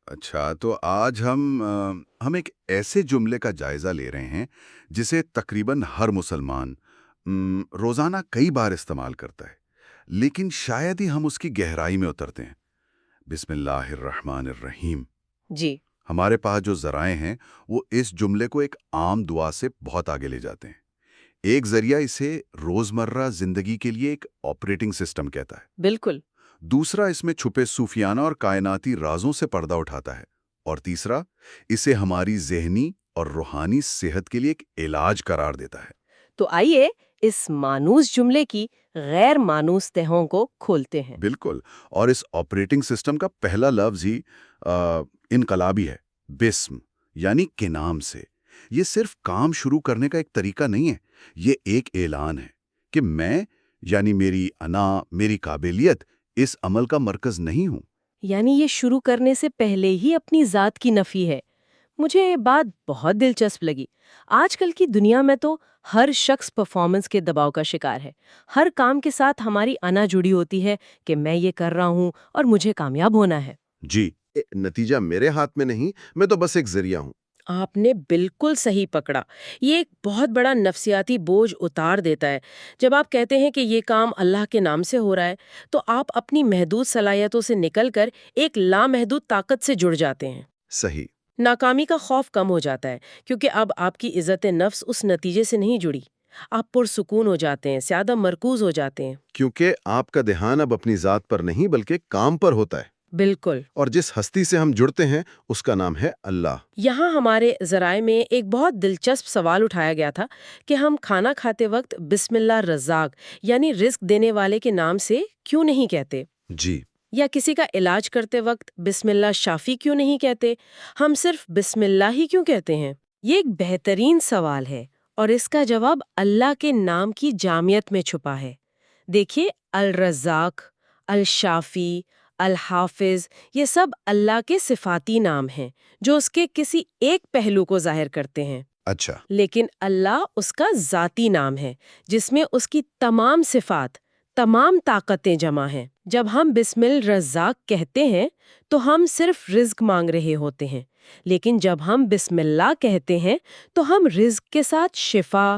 اچھا، تو آج ہم ایک ایسے جملے کا جائزہ لے رہے ہیں جسے تقریباً ہر مسلمان روزانہ کئی بار استعمال کرتا ہے، لیکن شاید ہی ہم اس کی گہرائی میں اترتے ہیں۔ بسم اللہ الرحمن الرحیم۔ جی ہمارے پاس جو ذرائع ہیں وہ اس جملے کو ایک عام دعا سے بہت آگے لے جاتے ہیں۔ ایک ذریعہ اسے روزمرہ زندگی کے لیے ایک آپریٹنگ سسٹم کہتا ہے، بالکل. دوسرا اس میں چھپے صوفیانہ اور کائناتی رازوں سے پردہ اٹھاتا ہے، اور تیسرا اسے ہماری ذہنی اور روحانی صحت کے لیے ایک علاج قرار دیتا ہے۔ تو آئیے اس مانوس جملے کی غیر مانوس تہوں کو کھولتے ہیں. بالکل، اور اس آپریٹنگ سسٹم کا پہلا لفظ ہی انقلابی ہے، بسم، یعنی کے نام سے۔ یہ صرف کام شروع کرنے کا ایک طریقہ نہیں ہے، یہ ایک اعلان ہے کہ میں، یعنی میری انا، میری قابلیت اس عمل کا مرکز نہیں ہوں۔ یعنی یہ شروع کرنے سے پہلے ہی اپنی ذات کی نفی ہے. مجھے یہ بات بہت دلچسپ لگی. آج کل کی دنیا میں تو ہر شخص پرفارمنس کے دباؤ کا شکار ہے. ہر کام کے ساتھ ہماری انا جڑی ہوتی ہے کہ میں یہ کر رہا ہوں اور مجھے کامیاب ہونا ہے. جی، نتیجہ میرے ہاتھ میں نہیں، میں تو بس ایک ذریعہ ہوں۔ آپ نے بالکل صحیح پکڑا. یہ ایک بہت بڑا نفسیاتی بوجھ اتار دیتا ہے. جب آپ کہتے ہیں کہ یہ کام اللہ کے نام سے ہو رہا ہے تو آپ اپنی محدود صلاحیتوں سے نکل کر ایک لامحدود طاقت سے جڑ جاتے ہیں. صحیح۔ ناکامی کا خوف کم ہو جاتا ہے کیونکہ اب آپ کی عزت نفس اس نتیجے سے نہیں جڑی. آپ پرسکون ہو جاتے ہیں، زیادہ مرکوز ہو جاتے ہیں. کیونکہ آپ کا دھیان اب اپنی ذات پر نہیں بلکہ کام پر ہوتا ہے، بالکل. اور جس ہستی سے ہم جڑتے ہیں اس کا نام ہے اللہ۔ یہاں ہمارے ذرائع میں ایک بہت دلچسپ سوال اٹھایا گیا تھا کہ ہم کھانا کھاتے وقت بسم اللہ رزاق یعنی رزق دینے والے کے نام سے کیوں نہیں کہتے؟ جی، یا کسی کا علاج کرتے وقت بسم اللہ شافی کیوں نہیں کہتے؟ ہم صرف بسم اللہ ہی کیوں کہتے ہیں؟ یہ ایک بہترین سوال ہے اور اس کا جواب اللہ کے نام کی جامعیت میں چھپا ہے. دیکھیے، الرزاق، الشافی، الحافظ، یہ سب اللہ کے صفاتی نام ہیں جو اس کے کسی ایک پہلو کو ظاہر کرتے ہیں. اچھا، لیکن اللہ اس کا ذاتی نام ہے جس میں اس کی تمام صفات، تمام طاقتیں جمع ہیں. جب ہم بسم الرزاق کہتے ہیں تو ہم صرف رزق مانگ رہے ہوتے ہیں، لیکن جب ہم بسم اللہ کہتے ہیں تو ہم رزق کے ساتھ شفا،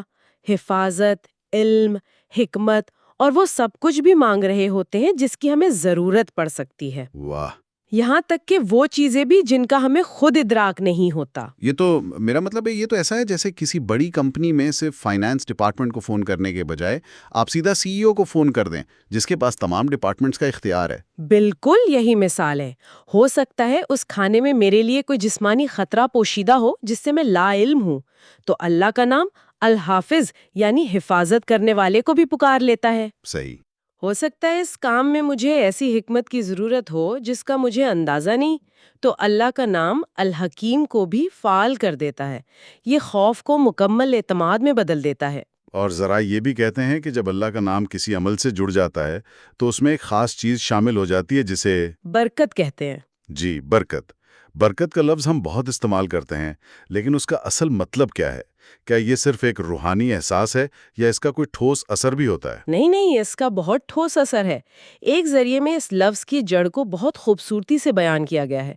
حفاظت، علم، حکمت اور وہ سب کچھ بھی مانگ رہے ہوتے ہیں جس کی ہمیں ضرورت پڑ سکتی ہے. واہ! یہاں تک کہ وہ چیزیں بھی جن کا ہمیں خود ادراک نہیں ہوتا. یہ تو میرا مطلب ہے، یہ تو ایسا ہے جیسے کسی بڑی کمپنی میں صرف فائنانس ڈپارٹمنٹ کو فون کرنے کے بجائے آپ سیدھا سی ای او کو فون کر دیں جس کے پاس تمام ڈپارٹمنٹس کا اختیار ہے۔ بالکل یہی مثال ہے. ہو سکتا ہے اس کھانے میں میرے لیے کوئی جسمانی خطرہ پوشیدہ ہو جس سے میں لا علم ہوں، تو اللہ کا نام الحافظ یعنی حفاظت کرنے والے کو بھی پکار لیتا ہے. صحیح۔ ہو سکتا ہے اس کام میں مجھے ایسی حکمت کی ضرورت ہو جس کا مجھے اندازہ نہیں، تو اللہ کا نام الحکیم کو بھی فعال کر دیتا ہے. یہ خوف کو مکمل اعتماد میں بدل دیتا ہے. اور ذرا یہ بھی کہتے ہیں کہ جب اللہ کا نام کسی عمل سے جڑ جاتا ہے تو اس میں ایک خاص چیز شامل ہو جاتی ہے جسے برکت کہتے ہیں. جی، برکت۔ برکت کا لفظ ہم بہت استعمال کرتے ہیں، لیکن اس کا اصل مطلب کیا ہے؟ کیا یہ صرف ایک روحانی احساس ہے یا اس کا کوئی ٹھوس اثر بھی ہوتا ہے؟ نہیں، اس کا بہت ٹھوس اثر ہے. ایک ذریعے میں اس لفظ کی جڑ کو بہت خوبصورتی سے بیان کیا گیا ہے.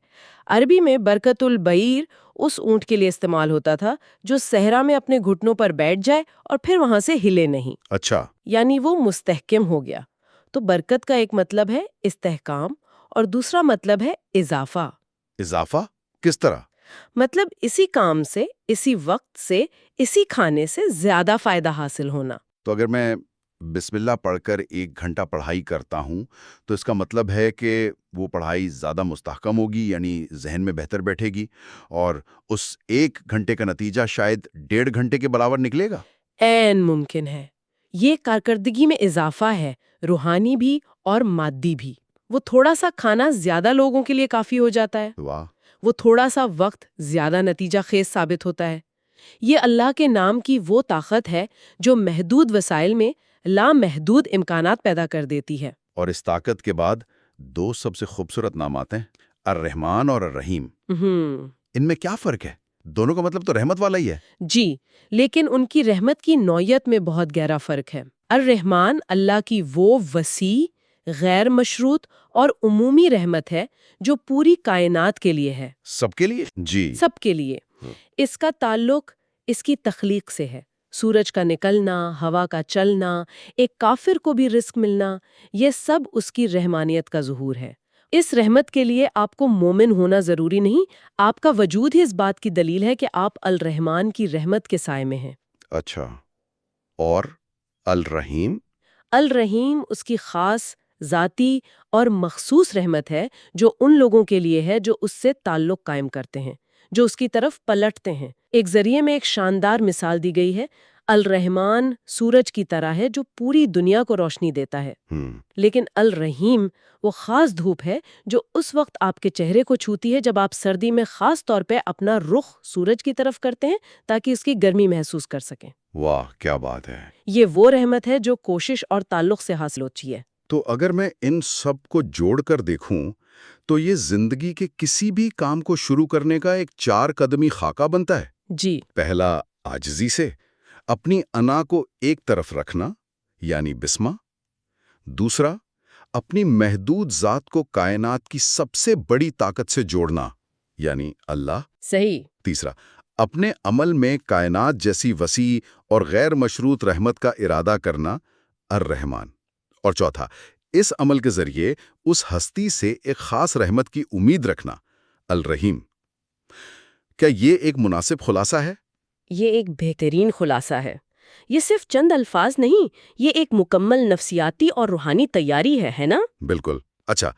عربی میں برکت البعیر اس اونٹ کے لیے استعمال ہوتا تھا جو صحرا میں اپنے گھٹنوں پر بیٹھ جائے اور پھر وہاں سے ہلے نہیں، اچھا، یعنی وہ مستحکم ہو گیا. تو برکت کا ایک مطلب ہے استحکام اور دوسرا مطلب ہے اضافہ. اضافہ کس طرح؟ مطلب اسی کام سے، اسی وقت سے، اسی کھانے سے زیادہ فائدہ حاصل ہونا. تو اگر میں بسم اللہ پڑھ کر 1 گھنٹہ پڑھائی کرتا ہوں تو اس کا مطلب ہے کہ وہ پڑھائی زیادہ مستحکم ہوگی، یعنی ذہن میں بہتر بیٹھے گی، اور اس 1 گھنٹے کا نتیجہ شاید 1.5 گھنٹے کے برابر نکلے گا۔ عین ممکن ہے. یہ کارکردگی میں اضافہ ہے، روحانی بھی اور مادی بھی. وہ تھوڑا سا کھانا زیادہ لوگوں کے لیے کافی ہو جاتا ہے. واہ! وہ تھوڑا سا وقت زیادہ نتیجہ خیز ثابت ہوتا ہے. یہ اللہ کے نام کی وہ طاقت ہے جو محدود وسائل میں لامحدود امکانات پیدا کر دیتی ہے. اور اس طاقت کے بعد 2 سب سے خوبصورت نامات ہیں، الرحمن اور الرحیم۔ ان میں کیا فرق ہے؟ دونوں کا مطلب تو رحمت والا ہی ہے۔ جی، لیکن ان کی رحمت کی نوعیت میں بہت گہرا فرق ہے. الرحمن اللہ کی وہ وسیع، غیر مشروط اور عمومی رحمت ہے جو پوری کائنات کے لیے ہے، سب کے لیے؟ جی سب کے لیے۔ اس کا تعلق اس کی تخلیق سے ہے۔ سورج کا نکلنا، ہوا کا چلنا، ایک کافر کو بھی رزق ملنا، یہ سب اس کی رحمانیت کا ظہور ہے۔ اس رحمت کے لیے آپ کو مومن ہونا ضروری نہیں، آپ کا وجود ہی اس بات کی دلیل ہے کہ آپ الرحمن کی رحمت کے سائے میں ہیں۔ اچھا، اور الرحیم؟ الرحیم اس کی خاص ذاتی اور مخصوص رحمت ہے جو ان لوگوں کے لیے ہے جو اس سے تعلق قائم کرتے ہیں، جو اس کی طرف پلٹتے ہیں۔ ایک ذریعے میں ایک شاندار مثال دی گئی ہے، الرحمن سورج کی طرح ہے جو پوری دنیا کو روشنی دیتا ہے، لیکن الرحیم وہ خاص دھوپ ہے جو اس وقت آپ کے چہرے کو چھوتی ہے جب آپ سردی میں خاص طور پہ اپنا رخ سورج کی طرف کرتے ہیں تاکہ اس کی گرمی محسوس کر سکیں۔ واہ کیا بات ہے! یہ وہ رحمت ہے جو کوشش اور تعلق سے حاصل ہوتی ہے۔ تو اگر میں ان سب کو جوڑ کر دیکھوں تو یہ زندگی کے کسی بھی کام کو شروع کرنے کا ایک 4 قدمی خاکہ بنتا ہے۔ جی، پہلا، عاجزی سے اپنی انا کو ایک طرف رکھنا یعنی بسمہ۔ دوسرا، اپنی محدود ذات کو کائنات کی سب سے بڑی طاقت سے جوڑنا یعنی اللہ۔ صحیح۔ تیسرا، اپنے عمل میں کائنات جیسی وسیع اور غیر مشروط رحمت کا ارادہ کرنا، الرحمن۔ اور چوتھا، اس عمل کے ذریعے اس ہستی سے ایک خاص رحمت کی امید رکھنا، الرحیم۔ کیا یہ ایک مناسب خلاصہ ہے؟ یہ ایک بہترین خلاصہ ہے۔ یہ صرف چند الفاظ نہیں، یہ ایک مکمل نفسیاتی اور روحانی تیاری ہے نا؟ بالکل۔ اچھا،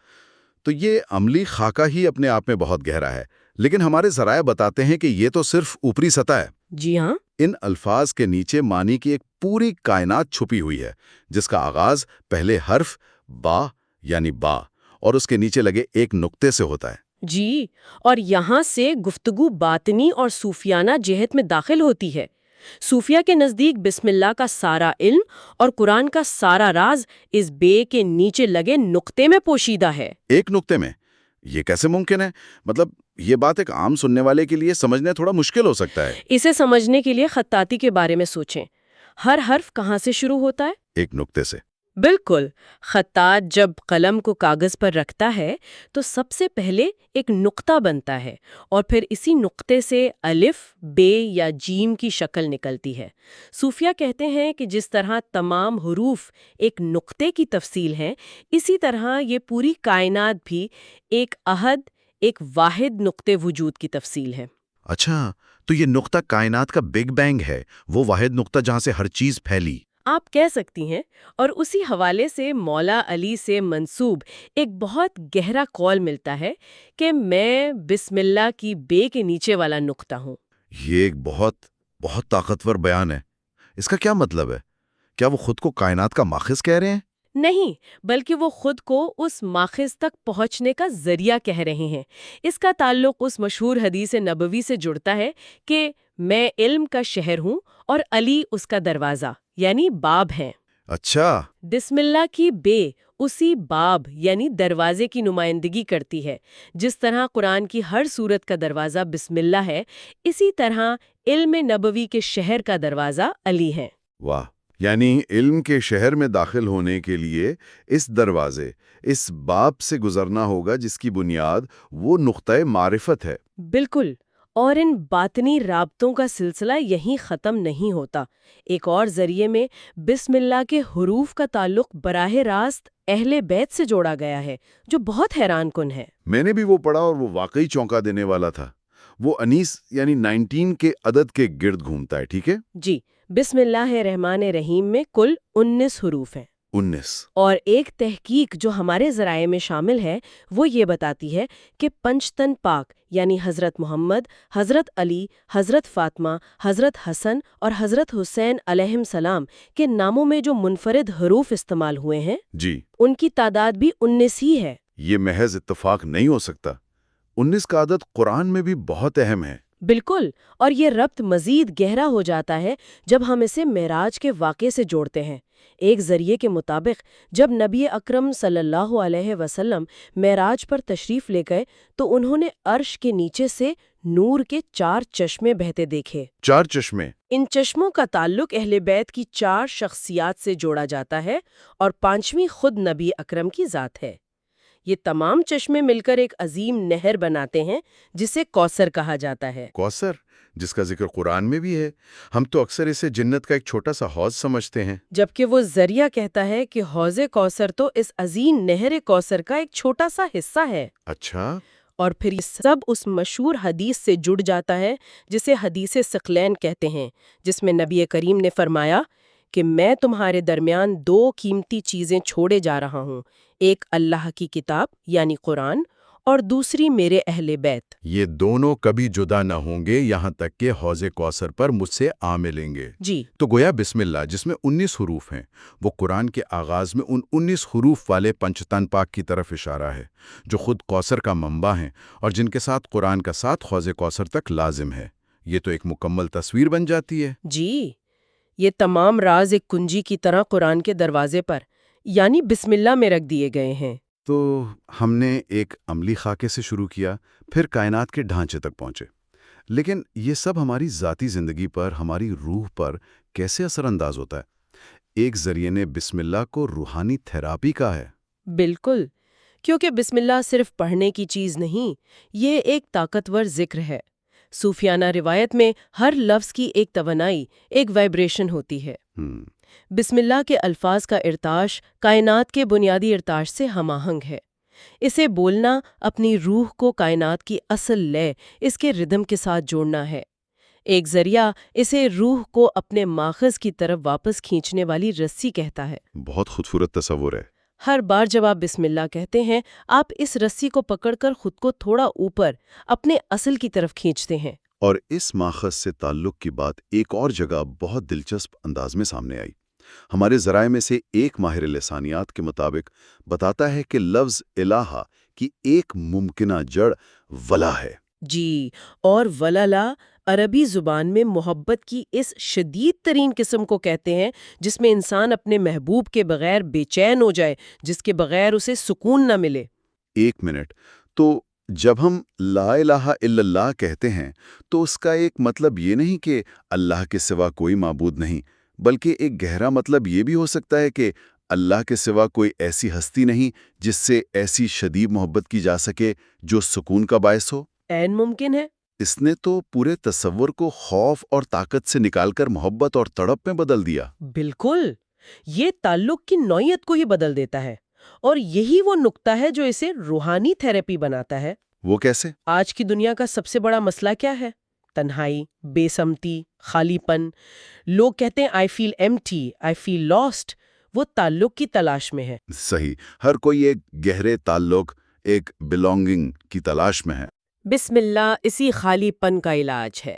تو یہ عملی خاکہ ہی اپنے آپ میں بہت گہرا ہے، لیکن ہمارے ذرائع بتاتے ہیں کہ یہ تو صرف اوپری سطح ہے۔ جی ہاں۔ ان الفاظ کے نیچے معنی کی ایک پوری کائنات چھپی ہوئی ہے، جس کا آغاز پہلے حرف با یعنی با اور اس کے نیچے لگے ایک نقطے سے ہوتا ہے۔ جی، اور یہاں سے گفتگو باطنی اور صوفیانہ جہت میں داخل ہوتی ہے۔ صوفیہ کے نزدیک بسم اللہ کا سارا علم اور قرآن کا سارا راز اس بے کے نیچے لگے نقطے میں پوشیدہ ہے۔ ایک نقطے میں؟ یہ کیسے ممکن ہے؟ مطلب یہ بات ایک عام سننے والے کے لیے سمجھنا تھوڑا مشکل ہو سکتا ہے۔ اسے سمجھنے کے لیے خطاطی کے بارے میں سوچیں۔ ہر حرف کہاں سے شروع ہوتا ہے؟ ایک نقطے سے۔ بالکل۔ خطاط جب قلم کو کاغذ پر رکھتا ہے تو سب سے پہلے ایک نقطہ بنتا ہے اور پھر اسی نقطے سے الف، بے یا جیم کی شکل نکلتی ہے۔ صوفیہ کہتے ہیں کہ جس طرح تمام حروف ایک نقطے کی تفصیل ہیں، اسی طرح یہ پوری کائنات بھی ایک احد، ایک واحد نقطے وجود کی تفصیل ہے۔ اچھا، تو یہ نقطہ کائنات کا بگ بینگ ہے، وہ واحد نقطہ جہاں سے ہر چیز پھیلی۔ آپ کہہ سکتی ہیں، اور اسی حوالے سے مولا علی سے منسوب ایک بہت گہرا قول ملتا ہے کہ میں بسم اللہ کی بے کے نیچے والا نقطہ ہوں۔ یہ ایک بہت طاقتور بیان ہے۔ اس کا کیا مطلب ہے؟ کیا وہ خود کو کائنات کا ماخذ کہہ رہے ہیں؟ نہیں، بلکہ وہ خود کو اس ماخذ تک پہنچنے کا ذریعہ کہہ رہے ہیں۔ اس کا تعلق اس مشہور حدیث نبوی سے جڑتا ہے کہ میں علم کا شہر ہوں اور علی اس کا دروازہ یعنی باب ہیں۔ اچھا، بسم اللہ کی بے اسی باب یعنی دروازے کی نمائندگی کرتی ہے۔ جس طرح قرآن کی ہر سورت کا دروازہ بسم اللہ ہے، اسی طرح علم نبوی کے شہر کا دروازہ علی ہے۔ واہ! یعنی علم کے شہر میں داخل ہونے کے لیے اس دروازے، اس باب سے گزرنا ہوگا جس کی بنیاد وہ نقطۂ معرفت ہے۔ بالکل، اور ان باطنی رابطوں کا سلسلہ یہیں ختم نہیں ہوتا۔ ایک اور ذریعے میں بسم اللہ کے حروف کا تعلق براہ راست اہل بیت سے جوڑا گیا ہے، جو بہت حیران کن ہے۔ میں نے بھی وہ پڑھا اور وہ واقعی چونکا دینے والا تھا۔ وہ انیس یعنی 19 کے عدد کے گرد گھومتا ہے، ٹھیک ہے؟ جی، بسم اللہ الرحمن الرحیم میں کل 19 حروف ہیں۔ 19۔ اور ایک تحقیق جو ہمارے ذرائع میں شامل ہے وہ یہ بتاتی ہے کہ پنجتن پاک یعنی حضرت محمد، حضرت علی، حضرت فاطمہ، حضرت حسن اور حضرت حسین علیہم السلام کے ناموں میں جو منفرد حروف استعمال ہوئے ہیں، جی، ان کی تعداد بھی 19 ہی ہے۔ یہ محض اتفاق نہیں ہو سکتا۔ 19 کا عدد قرآن میں بھی بہت اہم ہے۔ بالکل، اور یہ ربط مزید گہرا ہو جاتا ہے جب ہم اسے معراج کے واقعے سے جوڑتے ہیں۔ ایک ذریعے کے مطابق جب نبی اکرم صلی اللہ علیہ وسلم معراج پر تشریف لے گئے تو انہوں نے عرش کے نیچے سے نور کے 4 چشمے بہتے دیکھے۔ 4 چشمے؟ ان چشموں کا تعلق اہل بیت کی 4 شخصیات سے جوڑا جاتا ہے اور 5ویں خود نبی اکرم کی ذات ہے۔ یہ تمام چشمے مل کر ایک عظیم نہر بناتے ہیں جسے کوثر کہا جاتا ہے۔ کوثر، جس کا ذکر قرآن میں بھی ہے۔ ہم تو اکثر اسے جنت کا ایک چھوٹا سا حوض سمجھتے ہیں، جبکہ وہ ذریعہ کہتا ہے کہ حوض کوثر تو اس عظیم نہر کوثر کا ایک چھوٹا سا حصہ ہے۔ اچھا۔ اور پھر یہ سب اس مشہور حدیث سے جڑ جاتا ہے جسے حدیث ثقلین کہتے ہیں، جس میں نبی کریم نے فرمایا کہ میں تمہارے درمیان 2 قیمتی چیزیں چھوڑے جا رہا ہوں، ایک اللہ کی کتاب یعنی قرآن اور دوسری میرے اہل بیت۔ یہ دونوں کبھی جدا نہ ہوں گے یہاں تک کہ حوض کوثر پر مجھ سے آ ملیں گے۔ جی، تو گویا بسم اللہ جس میں 19 حروف ہیں، وہ قرآن کے آغاز میں ان 19 حروف والے پنچتن پاک کی طرف اشارہ ہے، جو خود کوثر کا منبع ہیں اور جن کے ساتھ قرآن کا ساتھ حوض کوثر تک لازم ہے۔ یہ تو ایک مکمل تصویر بن جاتی ہے۔ جی، یہ تمام راز ایک کنجی کی طرح قرآن کے دروازے پر یعنی بسم اللہ میں رکھ دیے گئے ہیں۔ تو ہم نے ایک عملی خاکے سے شروع کیا، پھر کائنات کے ڈھانچے تک پہنچے، لیکن یہ سب ہماری ذاتی زندگی پر، ہماری روح پر کیسے اثر انداز ہوتا ہے؟ ایک ذریعے نے بسم اللہ کو روحانی تھراپی کہا ہے۔ بالکل، کیونکہ بسم اللہ صرف پڑھنے کی چیز نہیں، یہ ایک طاقتور ذکر ہے۔ صوفیانہ روایت میں ہر لفظ کی ایک توانائی، ایک وائبریشن ہوتی ہے۔ بسم اللہ کے الفاظ کا ارتعاش کائنات کے بنیادی ارتعاش سے ہم آہنگ ہے۔ اسے بولنا اپنی روح کو کائنات کی اصل لے، اس کے ردم کے ساتھ جوڑنا ہے۔ ایک ذریعہ اسے روح کو اپنے ماخذ کی طرف واپس کھینچنے والی رسی کہتا ہے۔ بہت خوبصورت تصور ہے۔ ہر بار جب آپ بسم اللہ کہتے ہیں، آپ اس رسی کو پکڑ کر خود کو تھوڑا اوپر اپنے اصل کی طرف کھینچتے ہیں۔ اور اس ماخذ سے تعلق کی بات ایک اور جگہ بہت دلچسپ انداز میں سامنے آئی۔ ہمارے ذرائع میں سے ایک ماہر لسانیات کے مطابق بتاتا ہے کہ لفظ الہ کی ایک ممکنہ جڑ ولا ہے۔ جی، اور وللا عربی زبان میں محبت کی اس شدید ترین قسم کو کہتے ہیں جس میں انسان اپنے محبوب کے بغیر بے چین ہو جائے، جس کے بغیر اسے سکون نہ ملے۔ 1 منٹ، تو جب ہم لا الہ الا اللہ کہتے ہیں تو اس کا ایک مطلب یہ نہیں کہ اللہ کے سوا کوئی معبود نہیں، بلکہ ایک گہرا مطلب یہ بھی ہو سکتا ہے کہ اللہ کے سوا کوئی ایسی ہستی نہیں جس سے ایسی شدید محبت کی جا سکے جو سکون کا باعث ہو۔ عین ممکن ہے۔ اس نے تو پورے تصور کو خوف اور طاقت سے نکال کر محبت اور تڑپ میں بدل دیا۔ بالکل، یہ تعلق کی نوعیت کو ہی بدل دیتا ہے، اور یہی وہ نقطہ ہے جو اسے روحانی تھراپی بناتا ہے۔ وہ کیسے؟ آج کی دنیا کا سب سے بڑا مسئلہ کیا ہے؟ تنہائی، بے سمتی، خالی پن۔ لوگ کہتے ہیں I feel empty, I feel lost۔ وہ تعلق کی تلاش میں ہے۔ صحیح، ہر کوئی ایک گہرے تعلق، ایک بلونگنگ کی تلاش میں ہے۔ بسم اللہ اسی خالی پن کا علاج ہے۔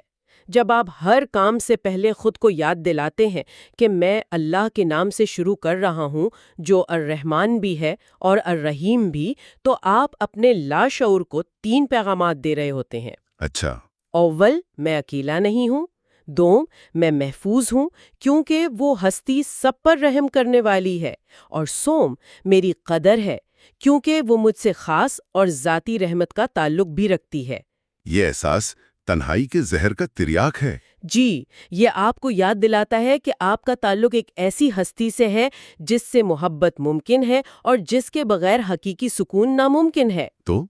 جب آپ ہر کام سے پہلے خود کو یاد دلاتے ہیں کہ میں اللہ کے نام سے شروع کر رہا ہوں جو الرحمن بھی ہے اور الرحیم بھی، تو آپ اپنے لاشعور کو 3 پیغامات دے رہے ہوتے ہیں۔ اچھا۔ اول، میں اکیلا نہیں ہوں۔ دوم، میں محفوظ ہوں کیونکہ وہ ہستی سب پر رحم کرنے والی ہے۔ اور سوم، میری قدر ہے کیونکہ وہ مجھ سے خاص اور ذاتی رحمت کا تعلق بھی رکھتی ہے۔ یہ احساس تنہائی کے زہر کا تریاک ہے۔ جی، یہ آپ کو یاد دلاتا ہے کہ آپ کا تعلق ایک ایسی ہستی سے ہے جس سے محبت ممکن ہے اور جس کے بغیر حقیقی سکون ناممکن ہے۔ تو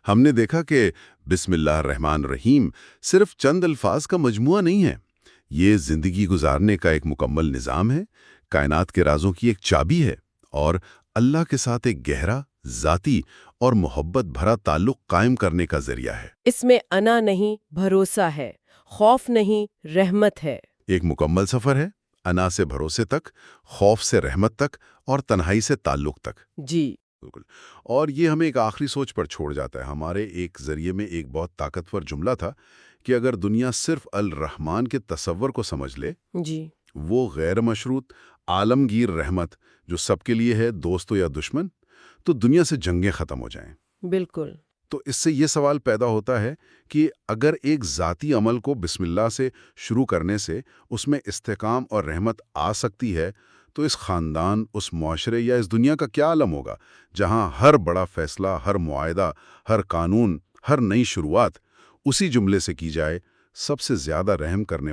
ہم نے دیکھا کہ بسم اللہ الرحمن الرحیم صرف چند الفاظ کا مجموعہ نہیں ہے، یہ زندگی گزارنے کا ایک مکمل نظام ہے، کائنات کے رازوں کی ایک چابی ہے، اور اللہ کے ساتھ ایک گہرا، ذاتی اور محبت بھرا تعلق قائم کرنے کا ذریعہ ہے۔ اس میں انا نہیں، بھروسہ ہے، خوف نہیں، رحمت ہے۔ ایک مکمل سفر ہے، انا سے بھروسے تک، خوف سے رحمت تک، اور تنہائی سے تعلق تک۔ جی، بالکل۔ اور یہ ہمیں ایک آخری سوچ پر چھوڑ جاتا ہے۔ ہمارے ایک ذریعے میں ایک بہت طاقتور جملہ تھا کہ اگر دنیا صرف الرحمن کے تصور کو سمجھ لے، جی، وہ غیر مشروط عالمگیر رحمت جو سب کے لیے ہے، دوست یا دشمن، تو دنیا سے جنگیں ختم ہو جائیں۔ بالکل۔ تو اس سے یہ سوال پیدا ہوتا ہے کہ اگر ایک ذاتی عمل کو بسم اللہ سے شروع کرنے سے اس میں استحکام اور رحمت آ سکتی ہے، تو اس خاندان، اس معاشرے یا اس دنیا کا کیا عالم ہوگا، جہاں ہر بڑا فیصلہ، ہر معاہدہ، ہر قانون، ہر نئی شروعات اسی جملے سے کی جائے، سب سے زیادہ رحم کرنے